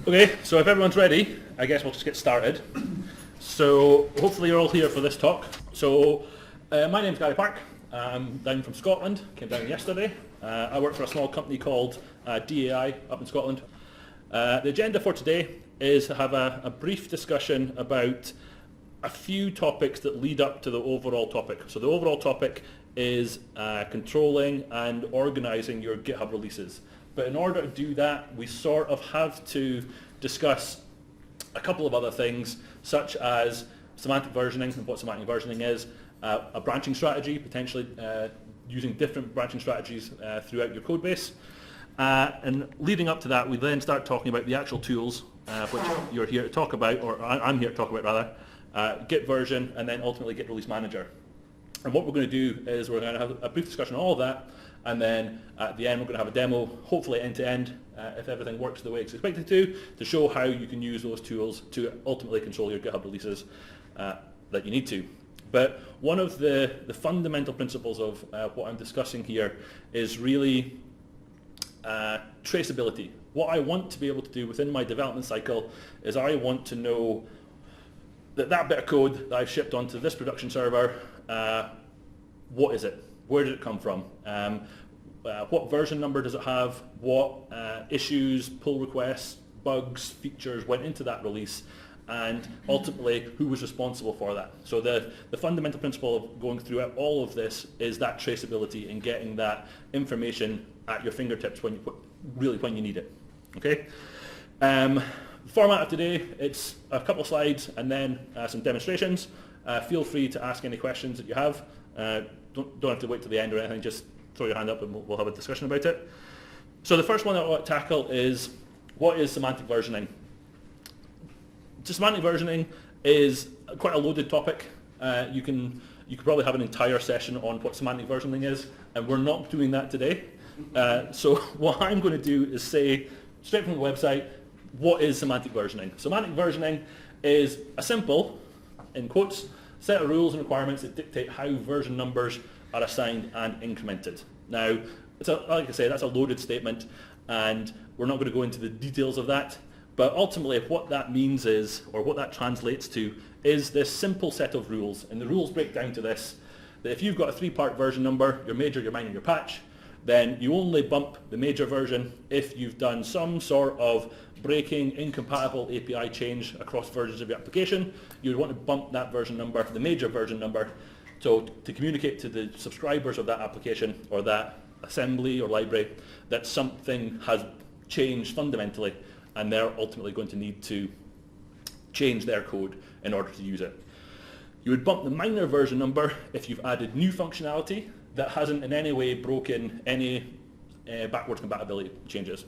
Okay, so if everyone's ready, I guess we'll just get started. So hopefully you're all here for this talk. So my name's Gary Park. I'm down from Scotland, came down yesterday. I work for a small company called DAI up in Scotland. The agenda for today is to have a brief discussion about a few topics that lead up to the overall topic. So the overall topic is controlling and organizing your GitHub releases. But in order to do that, we sort of have to discuss a couple of other things, such as semantic versioning and what semantic versioning is, a branching strategy, potentially using different branching strategies throughout your code base. And leading up to that, we then start talking about the actual tools, which you're here to talk about, or I'm here to talk about rather, GitVersion, and then ultimately GitReleaseManager. And what we're going to do is we're going to have a brief discussion on all of that, and then at the end we're going to have a demo, hopefully end-to-end, if everything works the way it's expected to show how you can use those tools to ultimately control your GitHub releases that you need to. But one of the fundamental principles of what I'm discussing here is really traceability. What I want to be able to do within my development cycle is I want to know that bit of code that I've shipped onto this production server, what is it? Where did it come from? What version number does it have? What issues, pull requests, bugs, features went into that release? And ultimately, who was responsible for that? So the fundamental principle of going through all of this is that traceability and getting that information at your fingertips when you need it. Okay. The format of today, it's a couple of slides and then some demonstrations. Feel free to ask any questions that you have. Don't have to wait till the end or anything, just throw your hand up and we'll have a discussion about it. So the first one I want to tackle is, what is semantic versioning? So semantic versioning is quite a loaded topic. You could probably have an entire session on what semantic versioning is, and we're not doing that today. So what I'm going to do is say, straight from the website, what is semantic versioning? Semantic versioning is a simple, in quotes, set of rules and requirements that dictate how version numbers are assigned and incremented. Now, like I say, that's a loaded statement, and we're not going to go into the details of that, but ultimately what that means is, or what that translates to, is this simple set of rules. And the rules break down to this, that if you've got a 3-part version number, your major, your minor, your patch, then you only bump the major version if you've done some sort of breaking incompatible API change across versions of your application. You would want to bump that version number, the major version number, so to communicate to the subscribers of that application or that assembly or library that something has changed fundamentally and they're ultimately going to need to change their code in order to use it. You would bump the minor version number if you've added new functionality that hasn't in any way broken any backwards compatibility changes.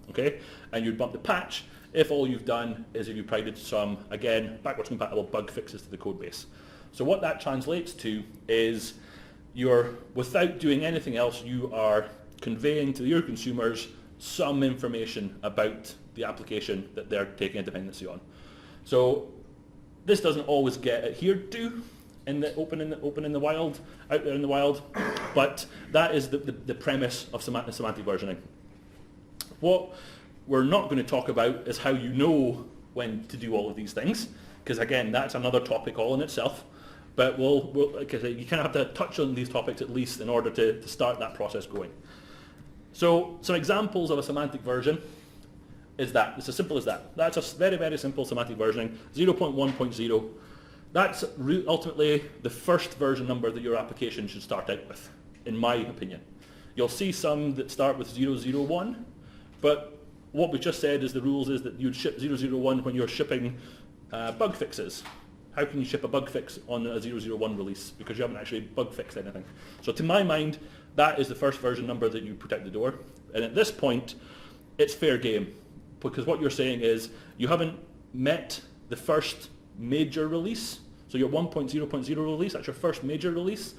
Okay? And you'd bump the patch if all you've done is if you provided some, again, backwards compatible bug fixes to the code base. So what that translates to is without doing anything else, you are conveying to your consumers some information about the application that they're taking a dependency on. So this doesn't always get adhered to in the open in the wild, out there in the wild, but that is the premise of semantic versioning. What we're not going to talk about is how you know when to do all of these things, because again, that's another topic all in itself. But you kind of have to touch on these topics at least in order to start that process going. So some examples of a semantic version is that. It's as simple as that. That's a very, very simple semantic versioning, 0.1.0. That's ultimately the first version number that your application should start out with, in my opinion. You'll see some that start with 001, but what we just said is the rules is that you'd ship 001 when you're shipping bug fixes. How can you ship a bug fix on a 001 release? Because you haven't actually bug fixed anything. So to my mind, that is the first version number that you put out the door. And at this point, it's fair game. Because what you're saying is you haven't met the first major release. So your 1.0.0 release, that's your first major release.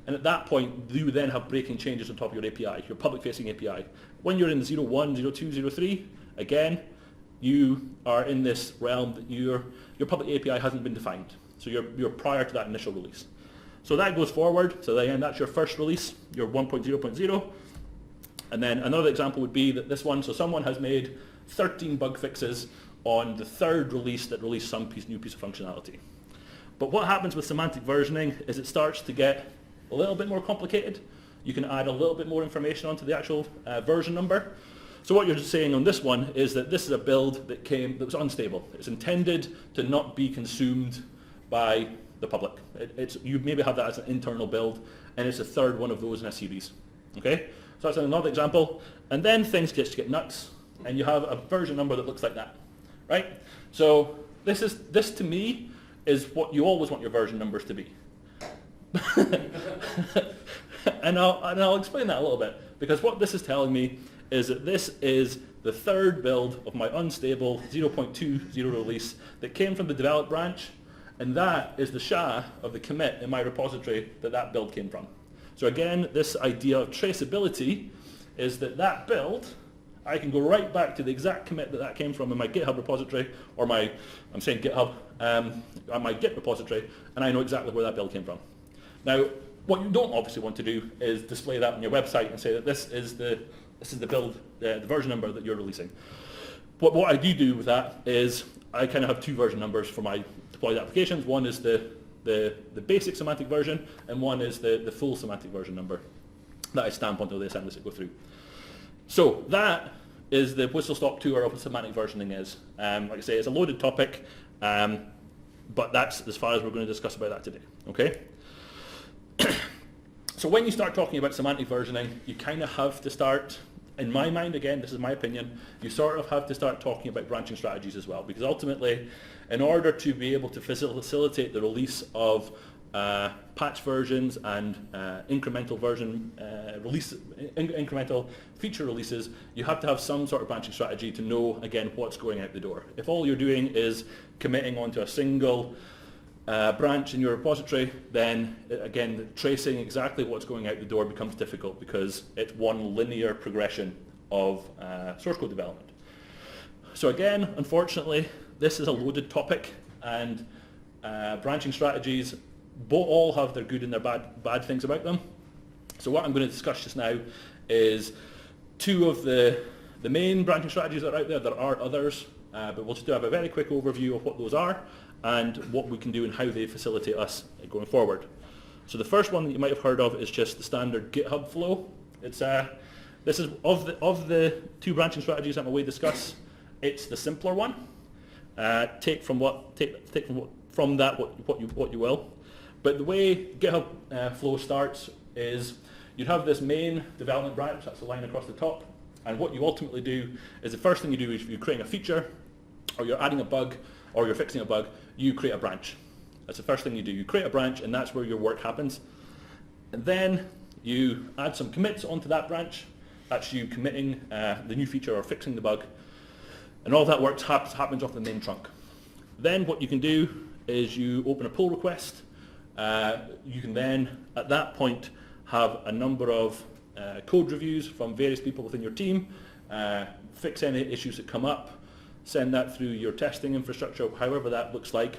And at that point, you then have breaking changes on top of your API, your public-facing API. When you're in 01, 02, 03, again, you are in this realm that your public API hasn't been defined. So you're prior to that initial release. So that goes forward. So again, that's your first release, your 1.0.0. And then another example would be that this one, so someone has made 13 bug fixes on the third release that released some new piece of functionality. But what happens with semantic versioning is it starts to get a little bit more complicated. You can add a little bit more information onto the actual version number. So what you're saying on this one is that this is a build that was unstable. It's intended to not be consumed by the public. You maybe have that as an internal build, and it's a third one of those in a series. Okay? So that's another example. And then things get nuts, and you have a version number that looks like that. Right? So this to me is what you always want your version numbers to be. and I'll explain that a little bit, because what this is telling me is that this is the third build of my unstable 0.20 release that came from the develop branch, and that is the SHA of the commit in my repository that build came from. So again, this idea of traceability is that build, I can go right back to the exact commit that came from in my GitHub repository, or my Git repository, and I know exactly where that build came from. Now, what you don't obviously want to do is display that on your website and say that this is the build, the version number that you're releasing. But what I do with that is I kind of have two version numbers for my deployed applications. One is the basic semantic version, and one is the full semantic version number that I stamp onto the assemblies that go through. So that is the whistle-stop tour of what semantic versioning is. Like I say, it's a loaded topic, but that's as far as we're going to discuss about that today. Okay. So when you start talking about semantic versioning, you kind of have to start, in my mind, again, this is my opinion, you sort of have to start talking about branching strategies as well, because ultimately, in order to be able to facilitate the release of patch versions and incremental feature releases, you have to have some sort of branching strategy to know, again, what's going out the door. If all you're doing is committing onto a single branch in your repository, then again, tracing exactly what's going out the door becomes difficult, because it's one linear progression of source code development. So again, unfortunately, this is a loaded topic, and branching strategies all have their good and their bad things about them. So what I'm going to discuss just now is two of the main branching strategies that are out there. There are others, but we'll just have a very quick overview of what those are and what we can do and how they facilitate us going forward. So the first one that you might have heard of is just the standard GitHub flow. This is of the two branching strategies that I'm going to discuss, it's the simpler one. Take from that what you will. But the way GitHub flow starts is you'd have this main development branch, that's the line across the top, and what you ultimately do is the first thing you do is if you're creating a feature, or you're adding a bug, or you're fixing a bug, you create a branch. That's the first thing you do. You create a branch, and that's where your work happens. And then you add some commits onto that branch. That's you committing the new feature or fixing the bug. And all that work happens off the main trunk. Then what you can do is you open a pull request. You can then, at that point, have a number of code reviews from various people within your team, fix any issues that come up, send that through your testing infrastructure, however that looks like,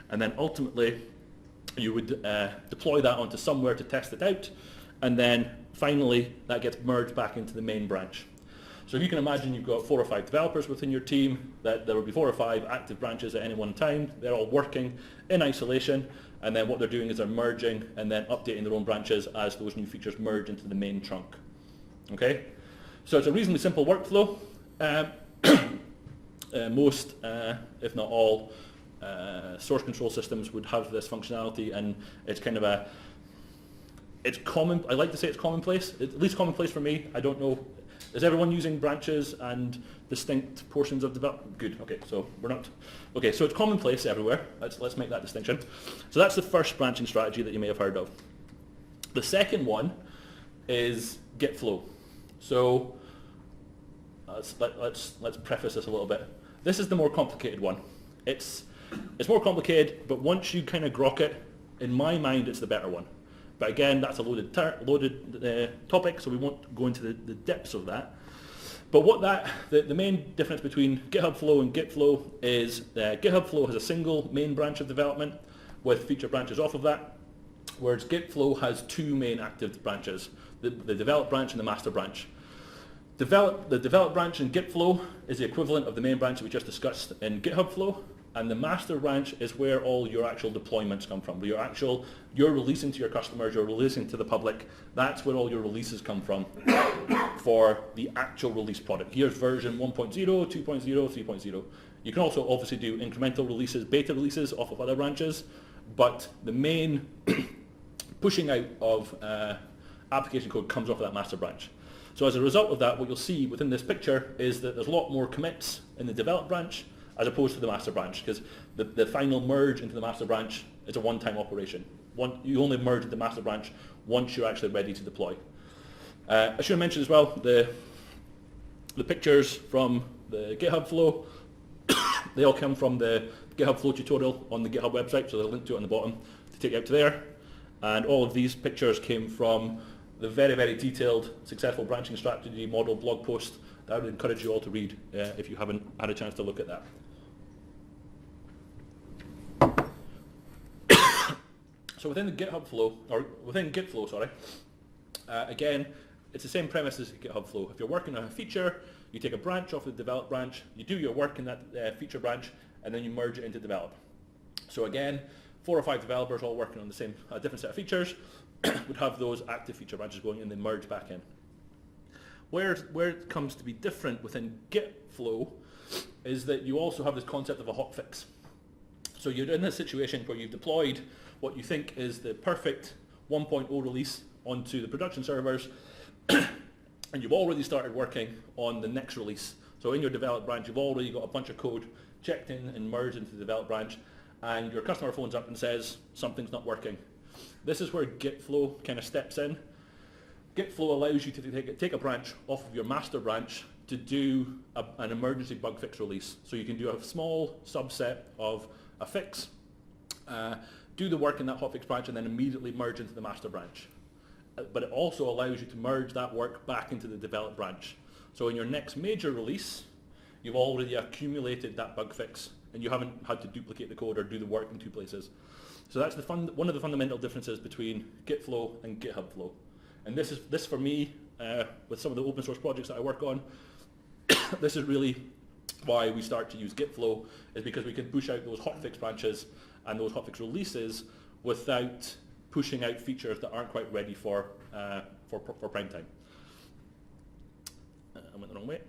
and then ultimately you would deploy that onto somewhere to test it out, and then finally that gets merged back into the main branch. So if you can imagine you've got 4 or 5 developers within your team, that there will be 4 or 5 active branches at any one time. They're all working in isolation, and then what they're doing is they're merging and then updating their own branches as those new features merge into the main trunk. Okay? So it's a reasonably simple workflow. Most, if not all, source control systems would have this functionality, and it's kind of it's common. I like to say it's commonplace. It's at least commonplace for me. I don't know. Is everyone using branches and distinct portions of development? Good. Okay, so we're not. Okay, so it's commonplace everywhere. Let's make that distinction. So that's the first branching strategy that you may have heard of. The second one is Git flow. So let's preface this a little bit. This is the more complicated one. It's more complicated, but once you kind of grok it, in my mind, it's the better one. But again, that's a loaded topic, so we won't go into the depths of that. But the main difference between GitHub Flow and Git Flow is GitHub Flow has a single main branch of development with feature branches off of that, whereas Git Flow has 2 main active branches, the develop branch and the master branch. The develop branch in Git flow is the equivalent of the main branch that we just discussed in GitHub flow, and the master branch is where all your actual deployments come from. You're releasing to your customers, you're releasing to the public. That's where all your releases come from for the actual release product. Here's version 1.0, 2.0, 3.0. You can also obviously do incremental releases, beta releases off of other branches, but the main pushing out of application code comes off of that master branch. So as a result of that, what you'll see within this picture is that there's a lot more commits in the develop branch as opposed to the master branch, because the final merge into the master branch is a one-time operation. You only merge into the master branch once you're actually ready to deploy. I should have mentioned as well the pictures from the GitHub flow. They all come from the GitHub flow tutorial on the GitHub website, so they'll link to it on the bottom to take you out to there. And all of these pictures came from the very, very detailed successful branching strategy model blog post that I would encourage you all to read if you haven't had a chance to look at that. So within the GitHub flow, or within Git flow, sorry, again, it's the same premise as GitHub flow. If you're working on a feature, you take a branch off the develop branch, you do your work in that feature branch, and then you merge it into develop. So again, 4 or 5 developers all working on the same different set of features would have those active feature branches going and they merge back in. Where it comes to be different within Git flow is that you also have this concept of a hotfix. So you're in a situation where you've deployed what you think is the perfect 1.0 release onto the production servers and you've already started working on the next release. So in your develop branch, you've already got a bunch of code checked in and merged into the develop branch, and your customer phones up and says something's not working. This is where Git flow kind of steps in. Git flow allows you to take a branch off of your master branch to do an emergency bug fix release. So you can do a small subset of a fix, do the work in that hotfix branch, and then immediately merge into the master branch. But it also allows you to merge that work back into the develop branch. So in your next major release, you've already accumulated that bug fix and you haven't had to duplicate the code or do the work in 2 places. So that's one of the fundamental differences between Git flow and GitHub flow. And this for me, with some of the open source projects that I work on, this is really why we start to use Git flow, is because we can push out those hotfix branches and those hotfix releases without pushing out features that aren't quite ready for prime time. I went the wrong way.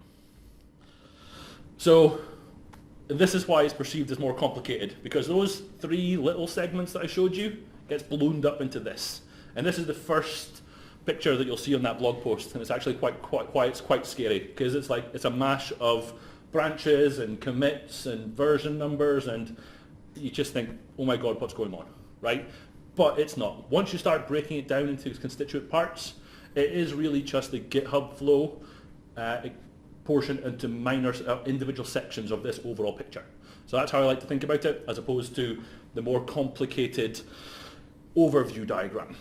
So this is why it's perceived as more complicated, because those 3 little segments that I showed you gets ballooned up into this. And this is the first picture that you'll see on that blog post, and it's actually quite scary, because it's a mash of branches and commits and version numbers, and you just think, oh my god, what's going on, right? But it's not. Once you start breaking it down into its constituent parts, it is really just the GitHub flow portion into minor individual sections of this overall picture. So that's how I like to think about it, as opposed to the more complicated overview diagram.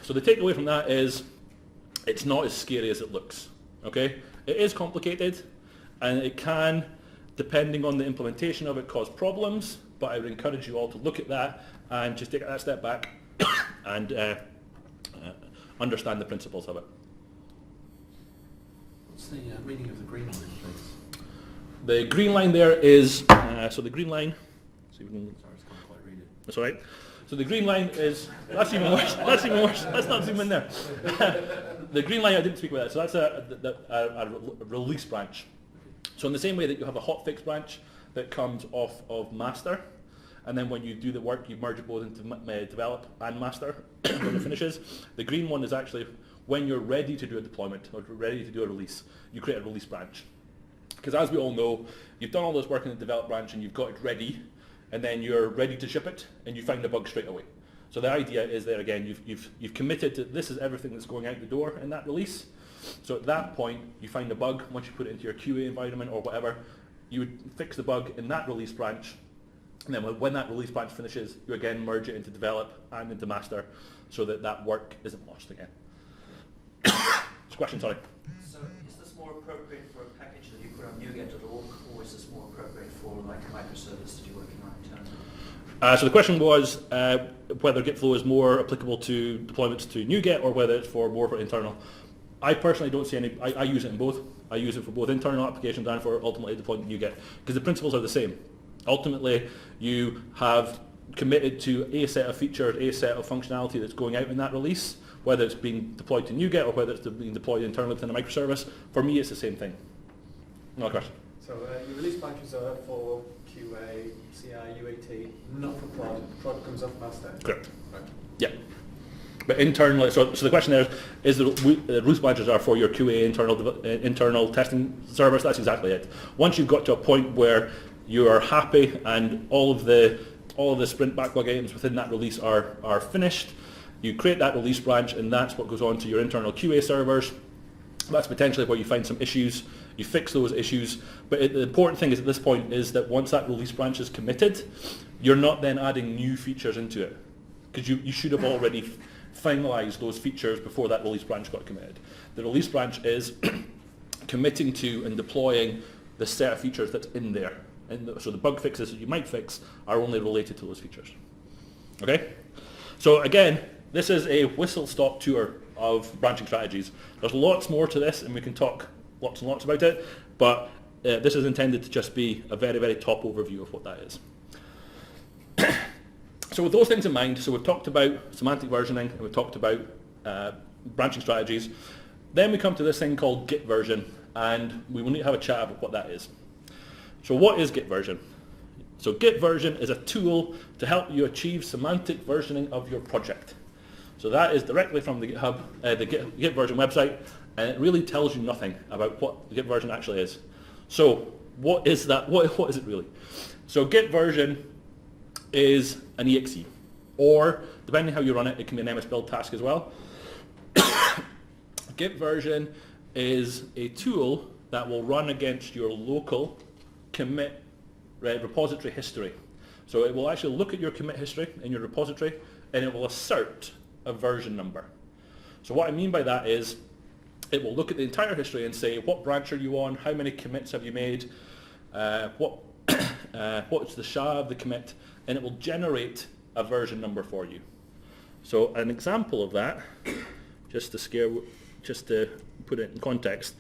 So the takeaway from that is it's not as scary as it looks. Okay, it is complicated, and it can, depending on the implementation of it, cause problems. But I would encourage you all to look at that and just take that step back and understand the principles of it. What's the meaning of the green line, please? The green line there is, so the green line, see if we can, Sorry, I can't quite read it. that's all right. So the green line is, that's even worse, that's even worse, let's not zoom in there. The green line, I didn't speak about that, so that's a release branch. So in the same way that you have a hotfix branch that comes off of master, and then when you do the work, you merge it both into develop and master when it finishes. The green one is actually when you're ready to do a deployment or ready to do a release, you create a release branch. Because as we all know, you've done all this work in the develop branch and you've got it ready, and then you're ready to ship it, and you find a bug straight away. So the idea is there again, you've committed to this is everything that's going out the door in that release. So at that point, you find a bug. Once you put it into your QA environment or whatever, you would fix the bug in that release branch, and then when that release branch finishes, you again merge it into develop and into master, so that that work isn't lost again. Question, sorry. So is this more appropriate for a package that you put on NuGet.org, or is this more appropriate for like a microservice that you're working on internally? So the question was whether Git flow is more applicable to deployments to NuGet or whether it's more for internal. I personally don't see any, I use it in both. I use it for both internal applications and for ultimately deploying NuGet, because the principles are the same. Ultimately, you have committed to a set of features, a set of functionality that's going out in that release, whether it's being deployed to NuGet or whether it's being deployed internally within a microservice. For me, it's the same thing. Another question? So your release branches are for QA, CI, UAT, not for prod. Prod comes off master. Correct. Right. Yeah. But internally, so the question there is the release branches are for your QA internal testing servers. That's exactly it. Once you've got to a point where you are happy and all of the sprint backlog items within that release are finished, you create that release branch, and that's what goes on to your internal QA servers. That's potentially where you find some issues. You fix those issues. But the important thing is at this point is that once that release branch is committed, you're not then adding new features into it, because you should have already finalize those features before that release branch got committed. The release branch is committing to and deploying the set of features that's in there. And so the bug fixes that you might fix are only related to those features. Okay? So again, this is a whistle-stop tour of branching strategies. There's lots more to this, and we can talk lots and lots about it, but this is intended to just be a very, very top overview of what that is. So with those things in mind, so we've talked about semantic versioning, and we've talked about branching strategies. Then we come to this thing called GitVersion, and we will need to have a chat about what that is. So what is GitVersion? So GitVersion is a tool to help you achieve semantic versioning of your project. So that is directly from the GitHub, the GitVersion website, and it really tells you nothing about what GitVersion actually is. So what is that? What is it really? So GitVersion is an exe, or depending how you run it, it can be an MS build task as well. GitVersion is a tool that will run against your local commit repository history. So it will actually look at your commit history in your repository, and it will assert a version number. So what I mean by that is it will look at the entire history and say, what branch are you on, how many commits have you made, what's the SHA of the commit, and it will generate a version number for you. So an example of that, just to put it in context.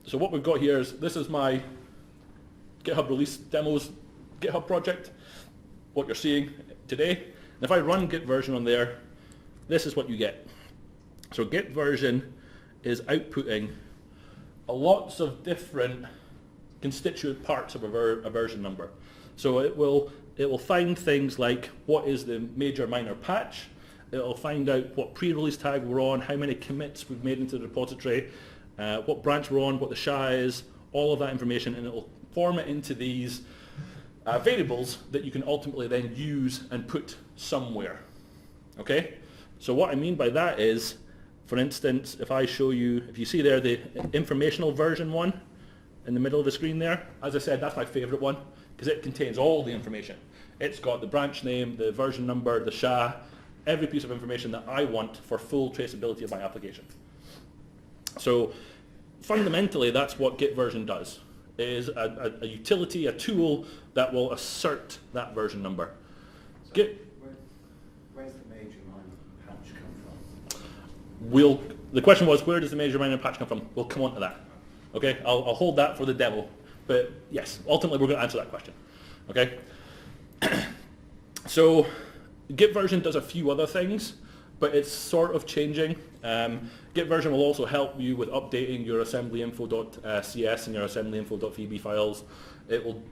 So what we've got here is, this is my GitHub release demos GitHub project, what you're seeing today. And if I run GitVersion on there, this is what you get. So GitVersion is outputting lots of different constituent parts of a version number. So it will find things like what is the major minor patch, it will find out what pre-release tag we're on, how many commits we've made into the repository, what branch we're on, what the SHA is, all of that information, and it will form it into these variables that you can ultimately then use and put somewhere. Okay? So what I mean by that is, for instance, if I show you, if you see there the informational version one in the middle of the screen there, as I said, that's my favorite one, because it contains all the information. It's got the branch name, the version number, the SHA, every piece of information that I want for full traceability of my application. So fundamentally, that's what GitVersion does, is a utility, a tool that will assert that version number. So where's the major minor patch come from? The question was, where does the major minor patch come from? We'll come on to that. Okay, I'll hold that for the demo. But yes, ultimately we're going to answer that question. Okay? So GitVersion does a few other things, but it's sort of changing. GitVersion will also help you with updating your assemblyinfo.cs and your assemblyinfo.vb files. It will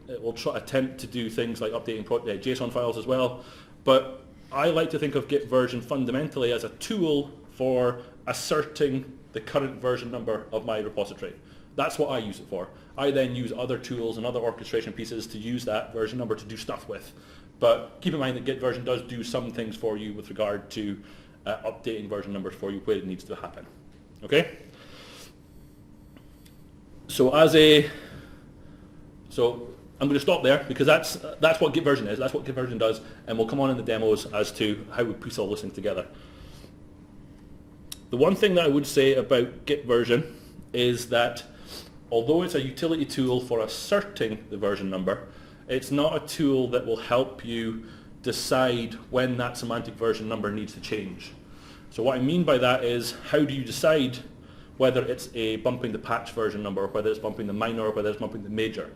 attempt to do things like updating JSON files as well. But I like to think of GitVersion fundamentally as a tool for asserting the current version number of my repository. That's what I use it for. I then use other tools and other orchestration pieces to use that version number to do stuff with. But keep in mind that GitVersion does do some things for you with regard to updating version numbers for you where it needs to happen. Okay? So I'm going to stop there, because that's what GitVersion is, that's what GitVersion does, and we'll come on in the demos as to how we piece all this thing together. The one thing that I would say about GitVersion is that although it's a utility tool for asserting the version number, it's not a tool that will help you decide when that semantic version number needs to change. So what I mean by that is, how do you decide whether it's bumping the patch version number, whether it's bumping the minor, or whether it's bumping the major.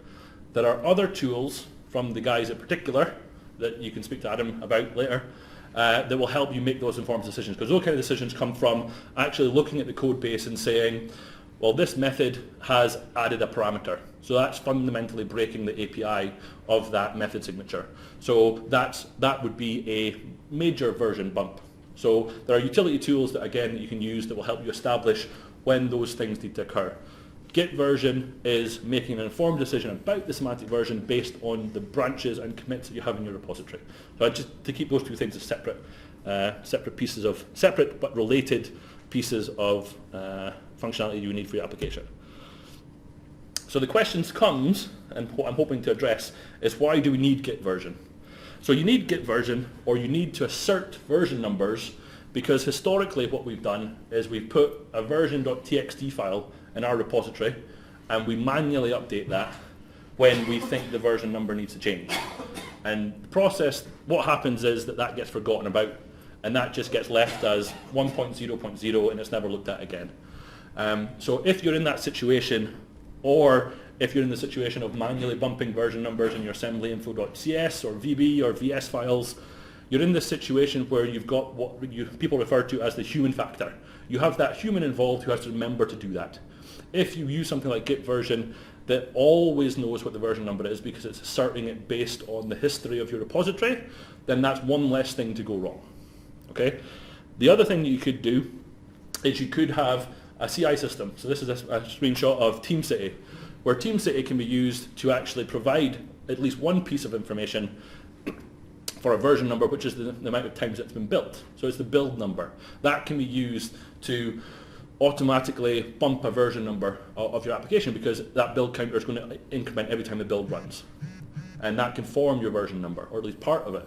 There are other tools from the guys in particular that you can speak to Adam about later that will help you make those informed decisions, because those kind of decisions come from actually looking at the code base and saying, well, this method has added a parameter. So that's fundamentally breaking the API of that method signature. So that would be a major version bump. So there are utility tools that, again, that you can use that will help you establish when those things need to occur. GitVersion is making an informed decision about the semantic version based on the branches and commits that you have in your repository. So just to keep those two things as separate but related pieces of functionality you need for your application. So the questions comes, and what I'm hoping to address, is why do we need GitVersion? So you need GitVersion, or you need to assert version numbers, because historically what we've done is we've put a version.txt file in our repository, and we manually update that when we think the version number needs to change. And the process, what happens is that gets forgotten about, and that just gets left as 1.0.0, and it's never looked at again. So if you're in that situation, or if you're in the situation of manually bumping version numbers in your assemblyinfo.cs or VB or VS files, you're in this situation where you've got what people refer to as the human factor. You have that human involved who has to remember to do that. If you use something like GitVersion that always knows what the version number is because it's asserting it based on the history of your repository, then that's one less thing to go wrong. Okay? The other thing that you could do is you could have a CI system. So this is a screenshot of TeamCity, where TeamCity can be used to actually provide at least one piece of information for a version number, which is the amount of times it's been built. So it's the build number. That can be used to automatically bump a version number of your application, because that build counter is going to increment every time the build runs. And that can form your version number, or at least part of it.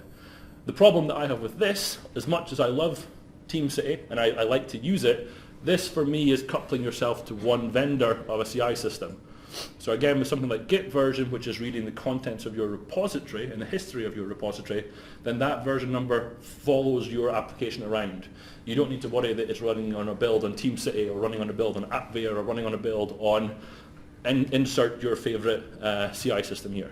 The problem that I have with this, as much as I love TeamCity and I like to use it, this for me is coupling yourself to one vendor of a CI system. So again, with something like GitVersion, which is reading the contents of your repository and the history of your repository, then that version number follows your application around. You don't need to worry that it's running on a build on TeamCity, or running on a build on AppVeyor, or running on a build on, insert your favorite CI system here.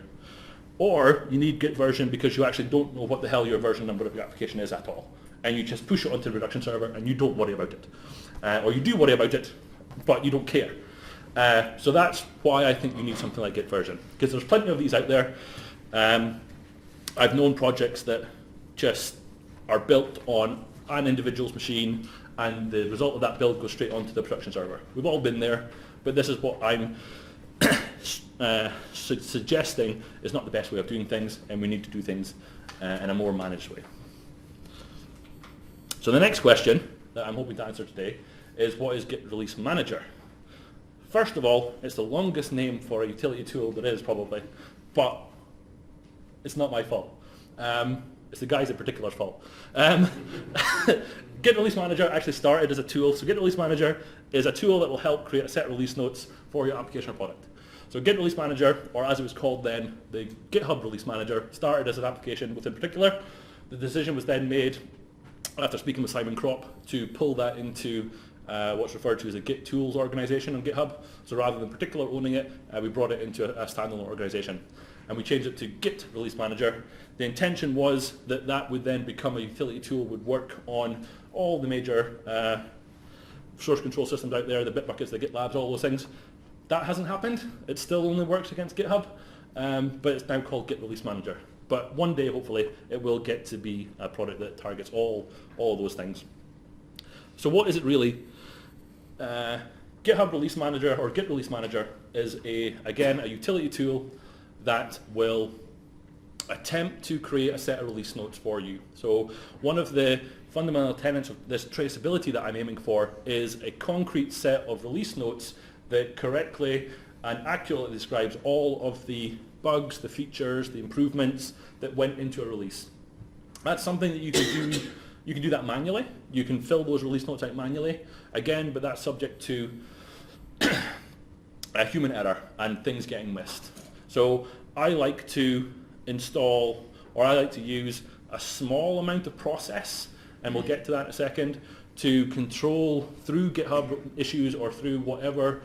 Or you need GitVersion because you actually don't know what the hell your version number of your application is at all. And you just push it onto the production server and you don't worry about it. Or you do worry about it, but you don't care. So that's why I think you need something like GitVersion, because there's plenty of these out there. I've known projects that just are built on an individual's machine, and the result of that build goes straight onto the production server. We've all been there, but this is what I'm suggesting is not the best way of doing things, and we need to do things in a more managed way. So the next question that I'm hoping to answer today is, what is GitReleaseManager? First of all, it's the longest name for a utility tool there is probably, but it's not my fault. It's the guys in particular's fault. GitReleaseManager actually started as a tool. So GitReleaseManager is a tool that will help create a set of release notes for your application or product. So GitReleaseManager, or as it was called then, the GitHub Release Manager, started as an application within particular. The decision was then made, after speaking with Simon Kropp, to pull that into what's referred to as a Git tools organization on GitHub. So rather than particular owning it, we brought it into a standalone organization. And we changed it to Git Release Manager. The intention was that that would then become a utility tool, would work on all the major source control systems out there, the Bitbuckets, the GitLabs, all those things. That hasn't happened. It still only works against GitHub, but it's now called Git Release Manager. But one day, hopefully, it will get to be a product that targets all those things. So what is it really? GitHub Release Manager, or Git Release Manager, is again a utility tool that will attempt to create a set of release notes for you. So one of the fundamental tenets of this traceability that I'm aiming for is a concrete set of release notes that correctly and accurately describes all of the bugs, the features, the improvements that went into a release. That's something that you can do. You can do that manually. You can fill those release notes out manually, again, but that's subject to a human error and things getting missed. So I like to install, or I like to use a small amount of process, and we'll get to that in a second, to control through GitHub issues or through whatever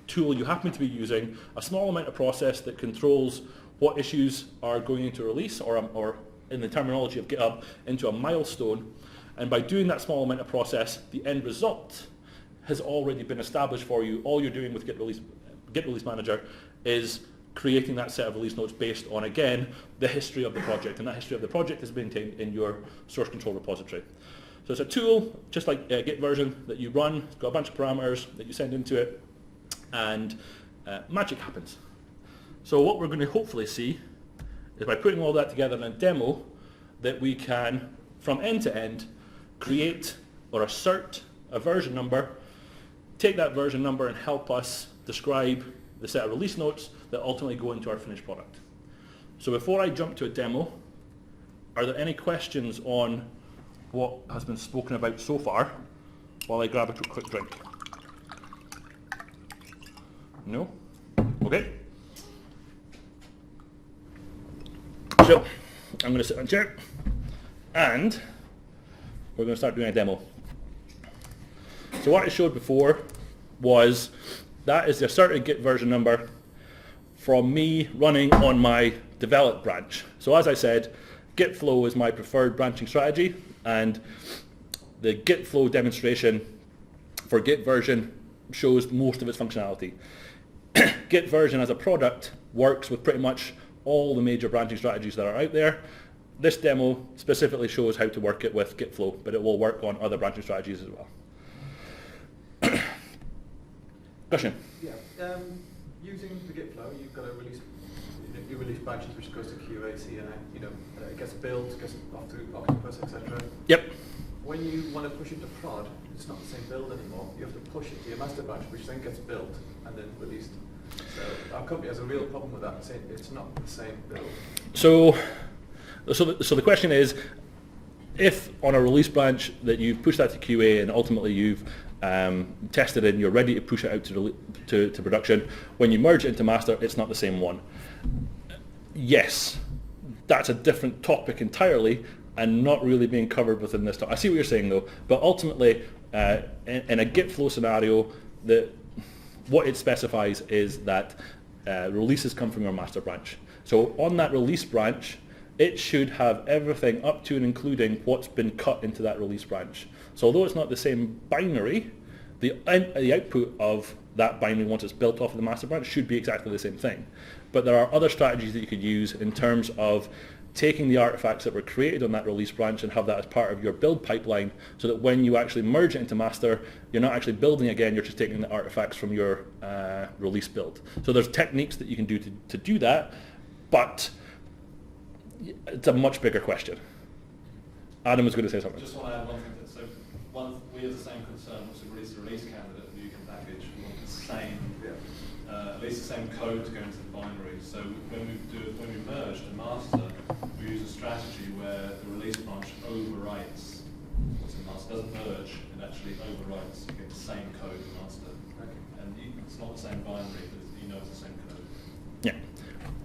tool you happen to be using, a small amount of process that controls what issues are going into a release, or in the terminology of GitHub, into a milestone. And by doing that small amount of process, the end result has already been established for you. All you're doing with GitReleaseManager is creating that set of release notes based on, again, the history of the project. And that history of the project is maintained in your source control repository. So it's a tool, just like GitVersion, that you run. It's got a bunch of parameters that you send into it, and magic happens. So what we're going to hopefully see is, by putting all that together in a demo, that we can, from end to end, create or assert a version number, take that version number and help us describe the set of release notes that ultimately go into our finished product. So before I jump to a demo, are there any questions on what has been spoken about so far while I grab a quick drink? No? Okay. So I'm going to sit on a chair and we're going to start doing a demo. So what I showed before was that is the asserted Git version number from me running on my develop branch. So as I said, Git flow is my preferred branching strategy, and the Git flow demonstration for GitVersion shows most of its functionality. GitVersion as a product works with pretty much all the major branching strategies that are out there. This demo specifically shows how to work it with Git flow, but it will work on other branching strategies as well. Question? Yeah. Using the Git flow, you've got a release. You release branches which goes to QA, CI. It gets built, gets off to Octopus, etc. Yep. When you want to push it to prod, it's not the same build anymore. You have to push it to your master branch, which then gets built and then released. So our company has a real problem with that. It's not the same build. So the question is, if on a release branch that you've pushed that to QA and ultimately you've tested it and you're ready to push it out to production, when you merge it into master, it's not the same one. Yes, that's a different topic entirely and not really being covered within this talk. I see what you're saying though, but ultimately in a Git flow scenario, what it specifies is that releases come from your master branch. So on that release branch, it should have everything up to and including what's been cut into that release branch. So although it's not the same binary, the output of that binary once it's built off of the master branch should be exactly the same thing. But there are other strategies that you could use in terms of taking the artifacts that were created on that release branch and have that as part of your build pipeline, so that when you actually merge it into master, you're not actually building again, you're just taking the artifacts from your release build. So there's techniques that you can do to do that, but it's a much bigger question. Adam was going to say something. Just want to add one thing. We have the same concern as a release candidate that you can package. We want the same, at least the same code to go into the binary. So when we merge to master, we use a strategy where the release branch overwrites what's in master. It doesn't merge, it actually overwrites. You get the same code in master. Okay. And it's not the same binary, but you know it's the same code. Yeah.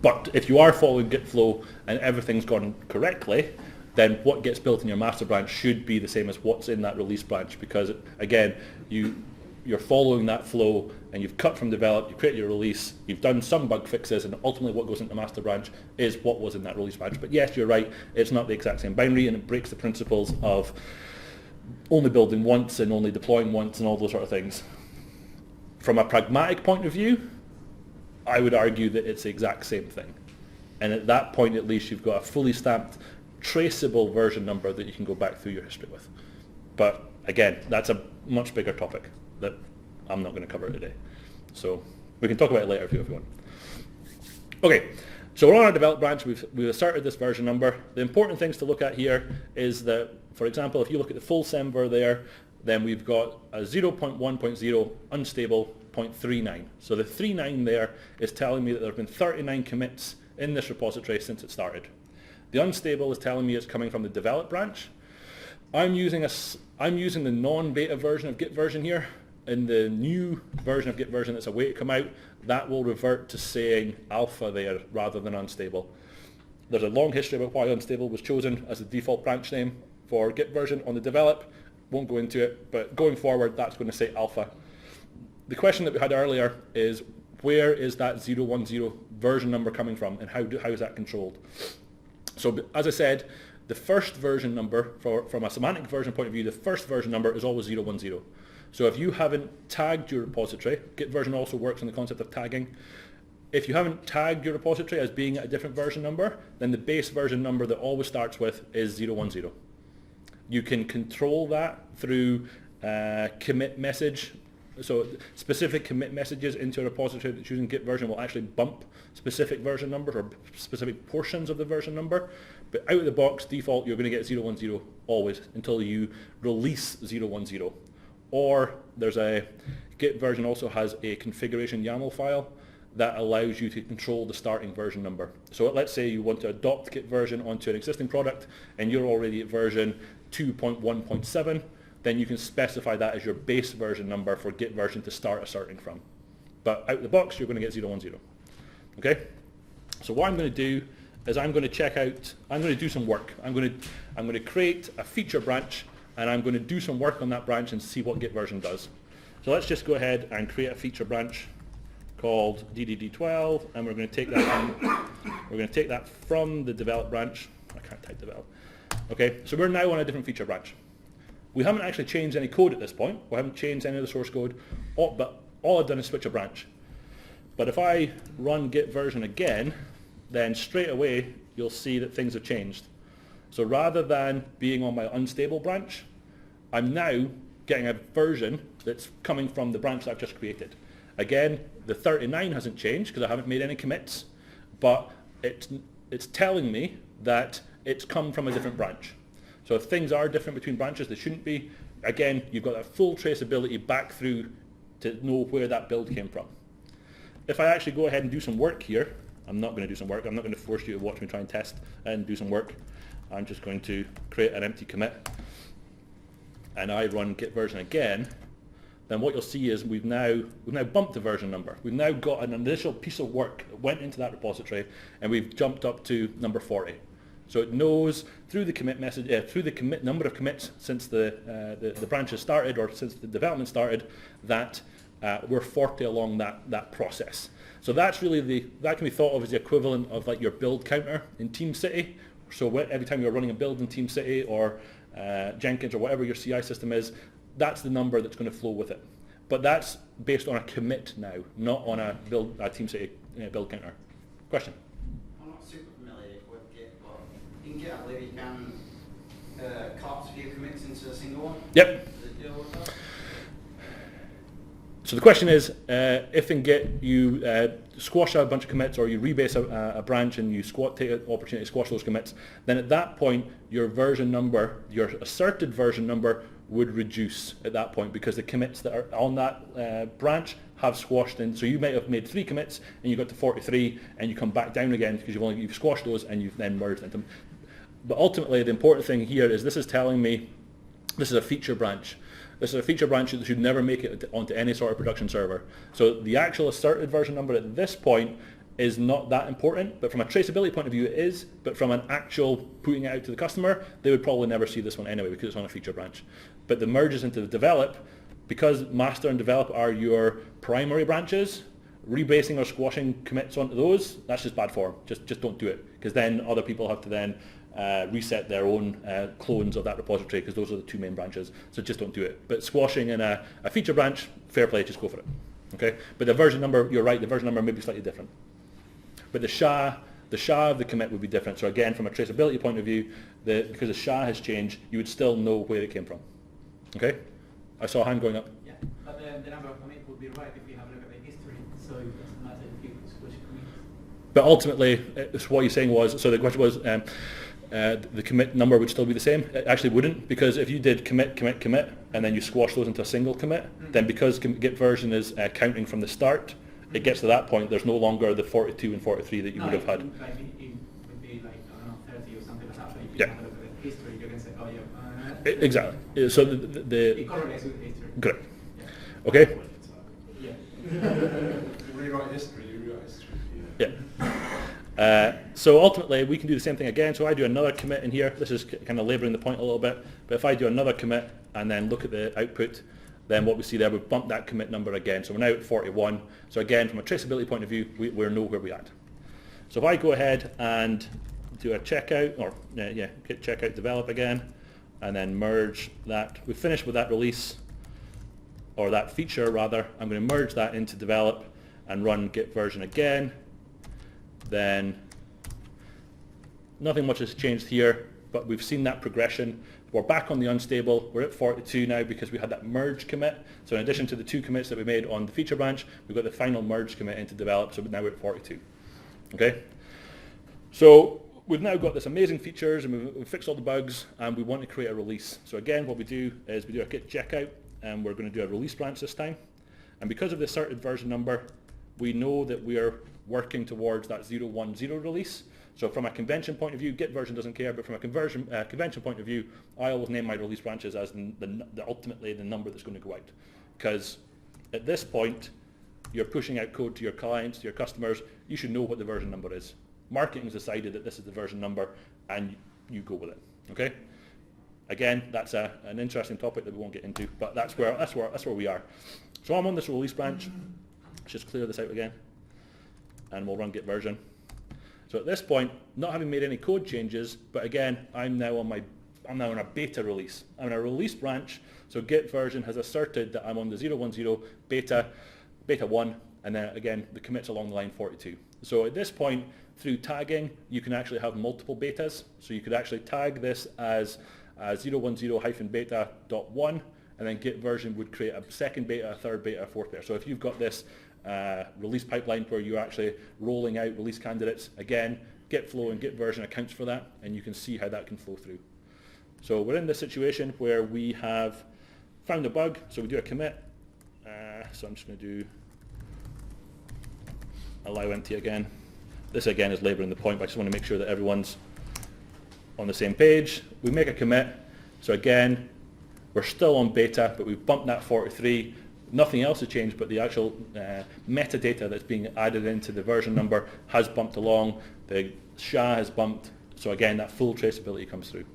But if you are following Git flow and everything's gone correctly, then what gets built in your master branch should be the same as what's in that release branch, because again, you're following that flow and you've cut from develop, you create your release, you've done some bug fixes, and ultimately what goes into the master branch is what was in that release branch. But yes, you're right, it's not the exact same binary, and it breaks the principles of only building once and only deploying once and all those sort of things. From a pragmatic point of view, I would argue that it's the exact same thing. And at that point, at least, you've got a fully stamped, traceable version number that you can go back through your history with. But again, that's a much bigger topic that I'm not going to cover today. So we can talk about it later if you want. Okay, so we're on our develop branch. We've asserted this version number. The important things to look at here is that, for example, if you look at the full semver there, then we've got a 0.1.0 unstable 0.39. So the 39 there is telling me that there have been 39 commits in this repository since it started. The unstable is telling me it's coming from the develop branch. I'm using the non-beta version of GitVersion here. In the new version of GitVersion that's away to come out, that will revert to saying alpha there rather than unstable. There's a long history about why unstable was chosen as the default branch name for Git version. On the develop, won't go into it, but going forward, that's going to say alpha. The question that we had earlier is, where is that 010 version number coming from, and how is that controlled? So as I said, the first version number, from a semantic version point of view, the first version number is always 010. So if you haven't tagged your repository, Git version also works on the concept of tagging. If you haven't tagged your repository as being at a different version number, then the base version number that always starts with is 010. You can control that through commit message. So specific commit messages into a repository that's using Git version will actually bump specific version numbers or specific portions of the version number. But out of the box, default, you're going to get 010 always until you release 010. Or there's a Git version also has a configuration YAML file that allows you to control the starting version number. So let's say you want to adopt Git version onto an existing product and you're already at version 2.1.7, then you can specify that as your base version number for Git version to start asserting from. But out of the box, you're going to get 010. Okay? So what I'm going to do is I'm going to check out, I'm going to do some work. I'm going to create a feature branch, and I'm going to do some work on that branch and see what Git version does. So let's just go ahead and create a feature branch called DDD12, and we're going to take that from the develop branch. I can't type develop. Okay, so we're now on a different feature branch. We haven't actually changed any code at this point. We haven't changed any of the source code, but all I've done is switch a branch. But if I run Git version again, then straight away you'll see that things have changed. So rather than being on my unstable branch, I'm now getting a version that's coming from the branch that I've just created. Again, the 39 hasn't changed because I haven't made any commits, but it's telling me that it's come from a different branch. So if things are different between branches, they shouldn't be. Again, you've got that full traceability back through to know where that build came from. If I actually go ahead and do some work here, I'm not going to do some work. I'm not going to force you to watch me try and test and do some work. I'm just going to create an empty commit, and I run Git version again. Then what you'll see is we've now bumped the version number. We've now got an initial piece of work that went into that repository, and we've jumped up to number 40. So it knows through the commit message, through the commit number of commits since the branch has started or since the development started, that we're 40 along that process. So that's really that can be thought of as the equivalent of like your build counter in TeamCity. So every time you're running a build in TeamCity or Jenkins or whatever your CI system is, that's the number that's going to flow with it. But that's based on a commit now, not on a TeamCity build counter. Question? I'm not super familiar with Git, but in Git, I believe you can collapse a few commits into a single one. Yep. Does it deal with that? So the question is, if in Git you squash a bunch of commits or you rebase a branch and you take an opportunity to squash those commits, then at that point your version number, your asserted version number would reduce at that point because the commits that are on that branch have squashed in. So you might have made 3 commits and you got to 43 and you come back down again because you've squashed those and you've then merged into them. But ultimately the important thing here is this is telling me this is a feature branch. This is a feature branch that should never make it onto any sort of production server. So the actual asserted version number at this point is not that important, but from a traceability point of view it is, but from an actual putting it out to the customer, they would probably never see this one anyway because it's on a feature branch. But the merges into the develop, because master and develop are your primary branches, rebasing or squashing commits onto those, that's just bad form. Just don't do it, because then other people have to then reset their own clones of that repository because those are the 2 main branches, so just don't do it. But squashing in a feature branch, fair play, just go for it. Okay? But the version number, you're right, the version number may be slightly different. But the SHA of the commit would be different. So again, from a traceability point of view, because the SHA has changed, you would still know where it came from. Okay? I saw a hand going up. Yeah, but the number of commits would be right if you have a look at the history, so it doesn't matter if you switch commits. But ultimately, what you're saying was, so the question was, the commit number would still be the same. It actually wouldn't, because if you did commit, and then you squash those into a single commit, then because Git version is counting from the start, it gets to that point, there's no longer the 42 and 43 that you would have had. It would be like, I don't know, 30 or something like that, but if Yeah. you have a look at the history, you can say, oh yeah. Exactly. So It correlates with history. correct. Yeah. Okay? Yeah. Rewrite history, you rewrite history. Yeah. So ultimately, we can do the same thing again. So I do another commit in here. This is kind of laboring the point a little bit. But if I do another commit and then look at the output, then what we see there, we've bumped that commit number again. So we're now at 41. So again, from a traceability point of view, we know where we're at. So if I go ahead and do a checkout, or git checkout develop again, and then merge that. We've finished with that release, or that feature rather. I'm going to merge that into develop and run git version again. Then nothing much has changed here, but we've seen that progression. We're back on the unstable. We're at 42 now because we had that merge commit. So in addition to the 2 commits that we made on the feature branch, we've got the final merge commit into develop, so now we're at 42. Okay? So we've now got this amazing features and we've fixed all the bugs and we want to create a release. So again, what we do is we do a git checkout and we're going to do a release branch this time. And because of the asserted version number, we know that we are working towards that 010 release. So from a convention point of view, GitVersion doesn't care, but from a convention point of view, I always name my release branches as ultimately the number that's going to go out. Because at this point, you're pushing out code to your clients, to your customers, you should know what the version number is. Marketing's decided that this is the version number and you go with it. Okay? Again, that's an interesting topic that we won't get into, but that's where we are. So I'm on this release branch. Let's just clear this out again. And we'll run git version. So at this point, not having made any code changes, but again, I'm now on a beta release. I'm in a release branch, so git version has asserted that I'm on the 010 beta 1, and then again, the commits along the line 42. So at this point, through tagging, you can actually have multiple betas. So you could actually tag this as 010-beta.1, and then git version would create a second beta, a third beta, a fourth beta. So if you've got this release pipeline where you're actually rolling out release candidates, again, git flow and git version accounts for that, and you can see how that can flow through. So we're in this situation where we have found a bug, so we do a commit. So I'm just going to do allow empty again. This again is laboring the point, but I just want to make sure that everyone's on the same page. We make a commit. So again, we're still on beta, but we've bumped that 43. Nothing else has changed, but the actual metadata that's being added into the version number has bumped along. The SHA has bumped. So again, that full traceability comes through.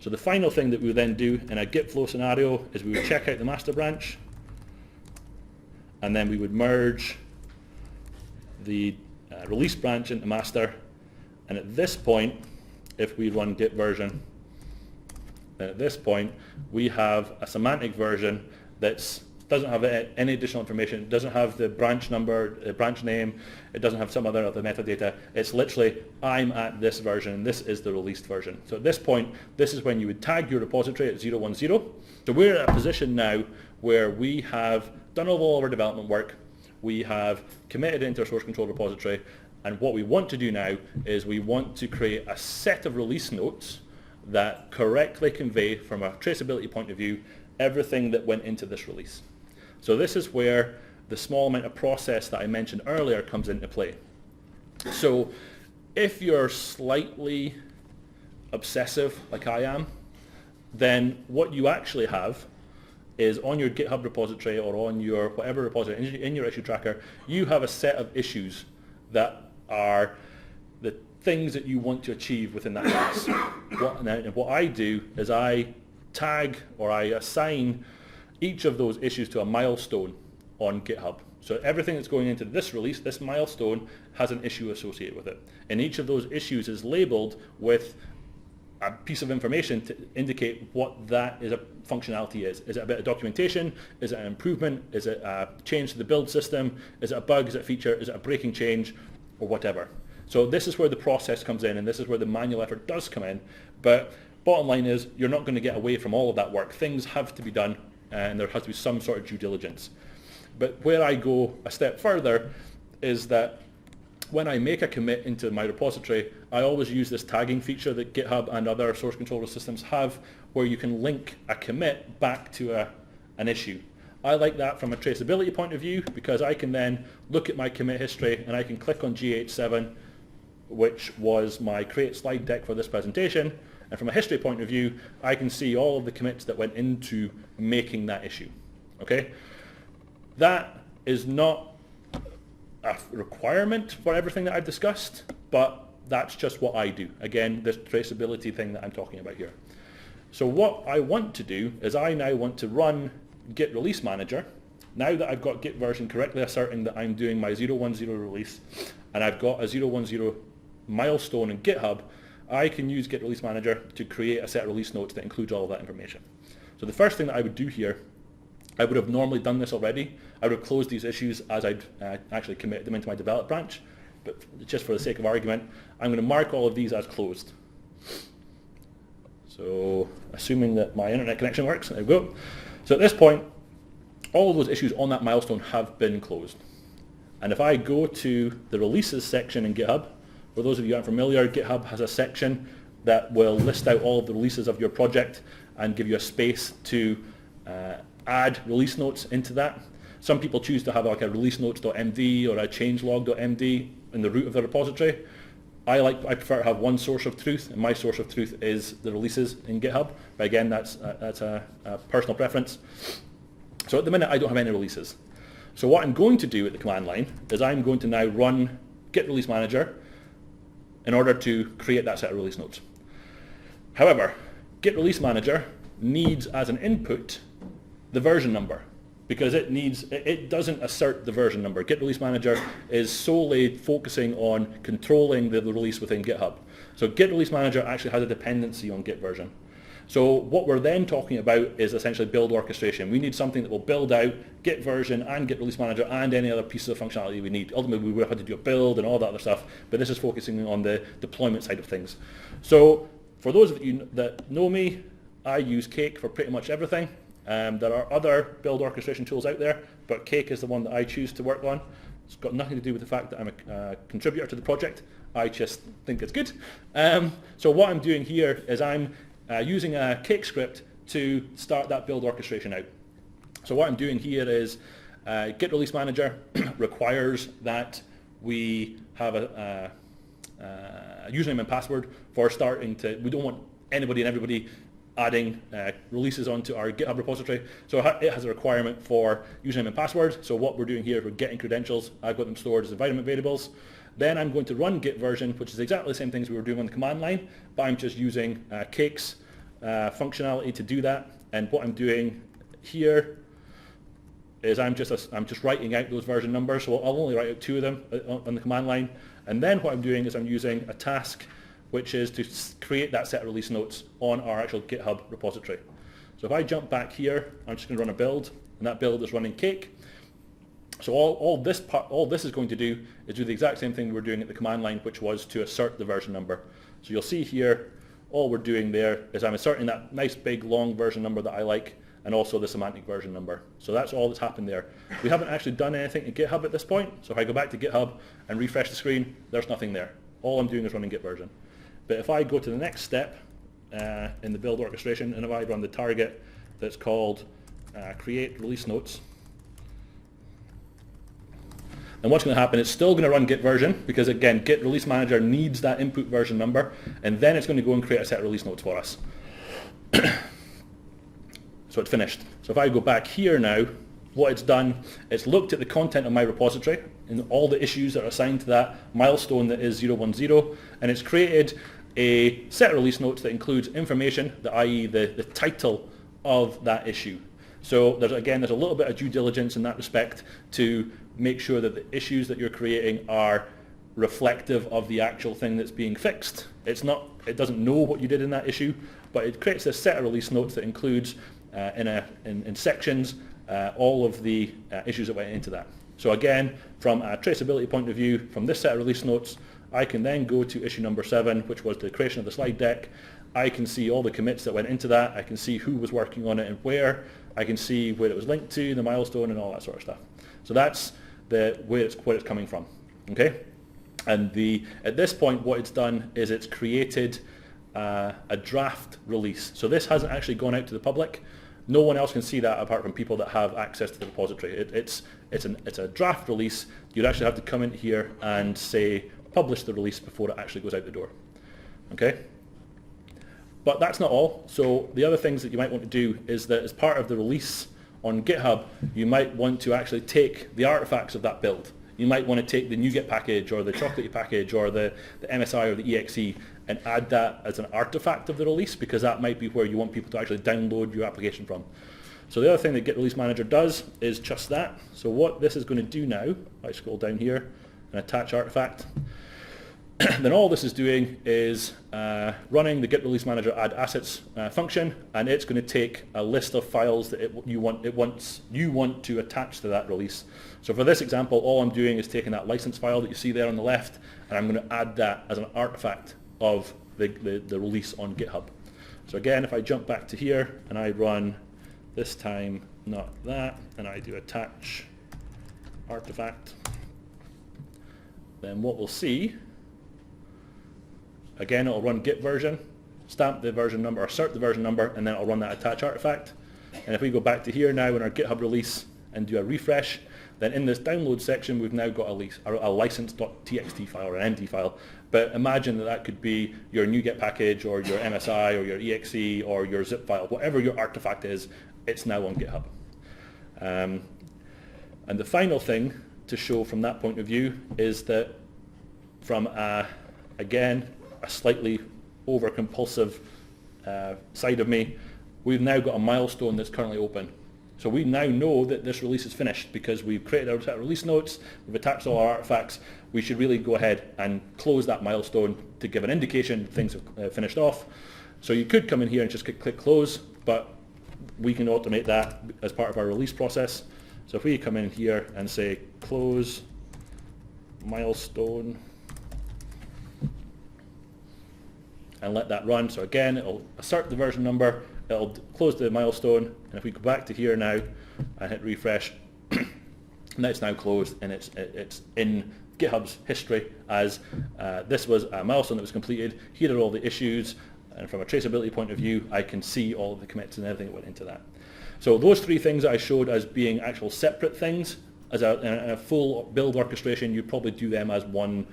So the final thing that we would then do in a git flow scenario is we would check out the master branch, and then we would merge the release branch into master. And at this point, if we run git version, then at this point, we have a semantic version that doesn't have any additional information. It doesn't have the branch number, the branch name. It doesn't have some other metadata. It's literally, I'm at this version, and this is the released version. So at this point, this is when you would tag your repository at 010. So we're at a position now where we have done all of our development work. We have committed it into our source control repository. And what we want to do now is we want to create a set of release notes that correctly convey, from a traceability point of view, everything that went into this release. So this is where the small amount of process that I mentioned earlier comes into play. So if you're slightly obsessive like I am, then what you actually have is on your GitHub repository or on your whatever repository, in your issue tracker, you have a set of issues that are the things that you want to achieve within that class. What I do is I tag or I assign each of those issues to a milestone on GitHub. So everything that's going into this release, this milestone, has an issue associated with it. And each of those issues is labeled with a piece of information to indicate what that is a functionality is. Is it a bit of documentation? Is it an improvement? Is it a change to the build system? Is it a bug? Is it a feature? Is it a breaking change? Or whatever. So this is where the process comes in, and this is where the manual effort does come in. But bottom line is, you're not going to get away from all of that work. Things have to be done, and there has to be some sort of due diligence. But where I go a step further is that when I make a commit into my repository, I always use this tagging feature that GitHub and other source control systems have, where you can link a commit back to an issue. I like that from a traceability point of view, because I can then look at my commit history and I can click on GH7, which was my create slide deck for this presentation, and from a history point of view, I can see all of the commits that went into making that issue. Okay? That is not a requirement for everything that I've discussed, but that's just what I do. Again, this traceability thing that I'm talking about here. So what I want to do is I now want to run Git Release Manager. Now that I've got Git version correctly asserting that I'm doing my 0.10 release, and I've got a 0.10 milestone in GitHub, I can use Git Release Manager to create a set of release notes that includes all of that information. So the first thing that I would do here, I would have normally done this already. I would have closed these issues as I'd actually committed them into my develop branch, but just for the sake of argument, I'm going to mark all of these as closed. So assuming that my internet connection works, there we go. So at this point, all of those issues on that milestone have been closed. And if I go to the releases section in GitHub, for those of you who aren't familiar, GitHub has a section that will list out all of the releases of your project and give you a space to add release notes into that. Some people choose to have like a release notes.md or a changelog.md in the root of the repository. I prefer to have one source of truth, and my source of truth is the releases in GitHub. But again, that's a personal preference. So at the minute, I don't have any releases. So what I'm going to do at the command line is I'm going to now run Git Release Manager in order to create that set of release notes. However, Git Release Manager needs as an input the version number, because it doesn't assert the version number. Git Release Manager is solely focusing on controlling the release within GitHub. So Git Release Manager actually has a dependency on Git version. So what we're then talking about is essentially build orchestration. We need something that will build out Git version and Git Release Manager and any other pieces of functionality we need. Ultimately, we would have had to do a build and all that other stuff, but this is focusing on the deployment side of things. So for those of you that know me, I use Cake for pretty much everything. There are other build orchestration tools out there, but Cake is the one that I choose to work on. It's got nothing to do with the fact that I'm a contributor to the project. I just think it's good. So what I'm doing here is I'm using a Cake script to start that build orchestration out. So what I'm doing here is Git Release Manager requires that we have a username and password for starting to, we don't want anybody and everybody adding releases onto our GitHub repository. So it has a requirement for username and password. So what we're doing here, we're getting credentials. I've got them stored as environment variables. Then I'm going to run Git version, which is exactly the same things we were doing on the command line, but I'm just using Cake's functionality to do that. And what I'm doing here is I'm just writing out those version numbers. So I'll only write out 2 of them on the command line. And then what I'm doing is I'm using a task, which is to create that set of release notes on our actual GitHub repository. So if I jump back here, I'm just going to run a build, and that build is running Cake. So all this is going to do is do the exact same thing we were doing at the command line, which was to assert the version number. So you'll see here, all we're doing there is I'm asserting that nice big long version number that I like, and also the semantic version number. So that's all that's happened there. We haven't actually done anything to GitHub at this point. So if I go back to GitHub and refresh the screen, there's nothing there. All I'm doing is running Git version. But if I go to the next step in the build orchestration, and if I run the target that's called create release notes, then what's going to happen, it's still going to run Git version, because again, Git Release Manager needs that input version number, and then it's going to go and create a set of release notes for us. So it's finished. So if I go back here now, what it's done, it's looked at the content of my repository and all the issues that are assigned to that milestone that is 0.10, and it's created a set of release notes that includes information, i.e. the title of that issue. So there's a little bit of due diligence in that respect to make sure that the issues that you're creating are reflective of the actual thing that's being fixed. It doesn't know what you did in that issue, but it creates a set of release notes that includes in sections all of the issues that went into that. So again, from a traceability point of view, from this set of release notes, I can then go to issue number 7, which was the creation of the slide deck. I can see all the commits that went into that. I can see who was working on it and where. I can see where it was linked to, the milestone, and all that sort of stuff. So that's where it's coming from. Okay, and at this point, what it's done is it's created a draft release. So this hasn't actually gone out to the public. No one else can see that apart from people that have access to the repository. It's a draft release. You'd actually have to come in here and say publish the release before it actually goes out the door. Okay. But that's not all. So the other things that you might want to do is that as part of the release on GitHub, you might want to actually take the artifacts of that build. you might want to take the NuGet package or the chocolatey package or the MSI or the EXE and add that as an artifact of the release, because that might be where you want people to actually download your application from. So the other thing that GitReleaseManager does is just that. So what this is going to do now, I scroll down here and attach artifact, then all this is doing is running the GitReleaseManager add assets function, and it's going to take a list of files that you want to attach to that release. So for this example, all I'm doing is taking that license file that you see there on the left, and I'm going to add that as an artifact of the release on GitHub. So again, if I jump back to here and I run this time not that, and I do attach artifact, then what we'll see, again, it'll run git version, stamp the version number, or assert the version number, and then it'll run that attach artifact. And if we go back to here now in our GitHub release and do a refresh, then in this download section we've now got a license.txt file or an MD file. But imagine that could be your NuGet package or your MSI or your EXE or your zip file, whatever your artifact is, it's now on GitHub. And the final thing to show from that point of view is that from again, a slightly over-compulsive side of me, we've now got a milestone that's currently open. So we now know that this release is finished because we've created our set of release notes, we've attached all our artifacts. We should really go ahead and close that milestone to give an indication things have finished off. So you could come in here and just click close, but we can automate that as part of our release process. So if we come in here and say close milestone, and let that run. So again, it'll assert the version number, it'll close the milestone, and if we go back to here now and hit refresh, and it's now closed, and it's in GitHub's history as this was a milestone that was completed. Here are all the issues, and from a traceability point of view, I can see all of the commits and everything that went into that. So those three things I showed as being actual separate things, as a full build orchestration, you'd probably do them as one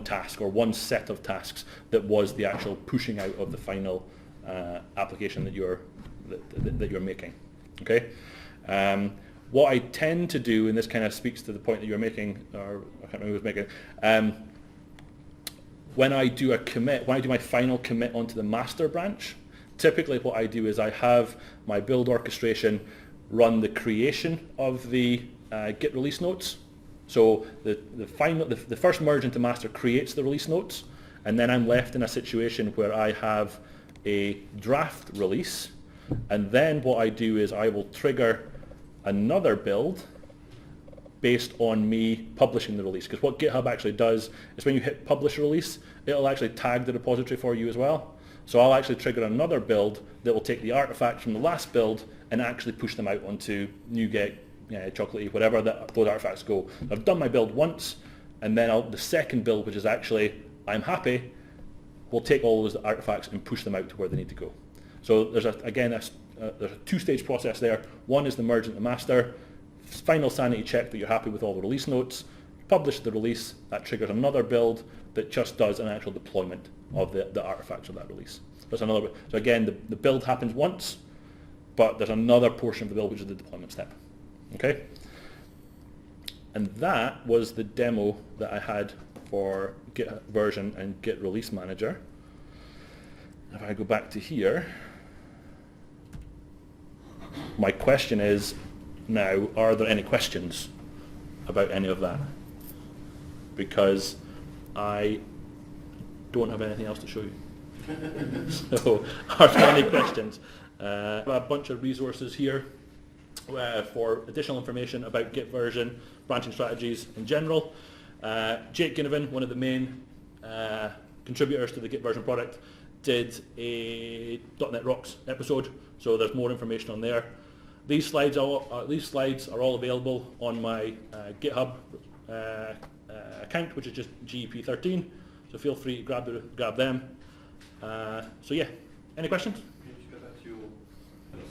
task or one set of tasks that was the actual pushing out of the final application that you're making. Okay. What I tend to do, and this kind of speaks to the point that you're making, or I can't remember who was making, when I do a commit, when I do my final commit onto the master branch, typically what I do is I have my build orchestration run the creation of the Git release notes. So the first merge into master creates the release notes, and then I'm left in a situation where I have a draft release, and then what I do is I will trigger another build based on me publishing the release. Because what GitHub actually does is when you hit publish release, it'll actually tag the repository for you as well. So I'll actually trigger another build that will take the artifacts from the last build and actually push them out onto NuGet, chocolatey, whatever those artifacts go. I've done my build once, and then the second build, which is actually I'm happy, will take all those artifacts and push them out to where they need to go. So there's there's a two-stage process there. One is the merge into master, final sanity check that you're happy with all the release notes, publish the release, that triggers another build that just does an actual deployment of the artifacts of that release. So again, the build happens once, but there's another portion of the build which is the deployment step. Okay? And that was the demo that I had for GitVersion and GitReleaseManager. If I go back to here, my question is now, are there any questions about any of that? Because I don't have anything else to show you. So, are there any questions? I have a bunch of resources here for additional information about GitVersion, branching strategies in general. Jake Ginnivan, one of the main contributors to the GitVersion product, did a .NET Rocks episode, so there's more information on there. These slides are all available on my GitHub account, which is just GEP13. So feel free to grab them. So yeah, any questions?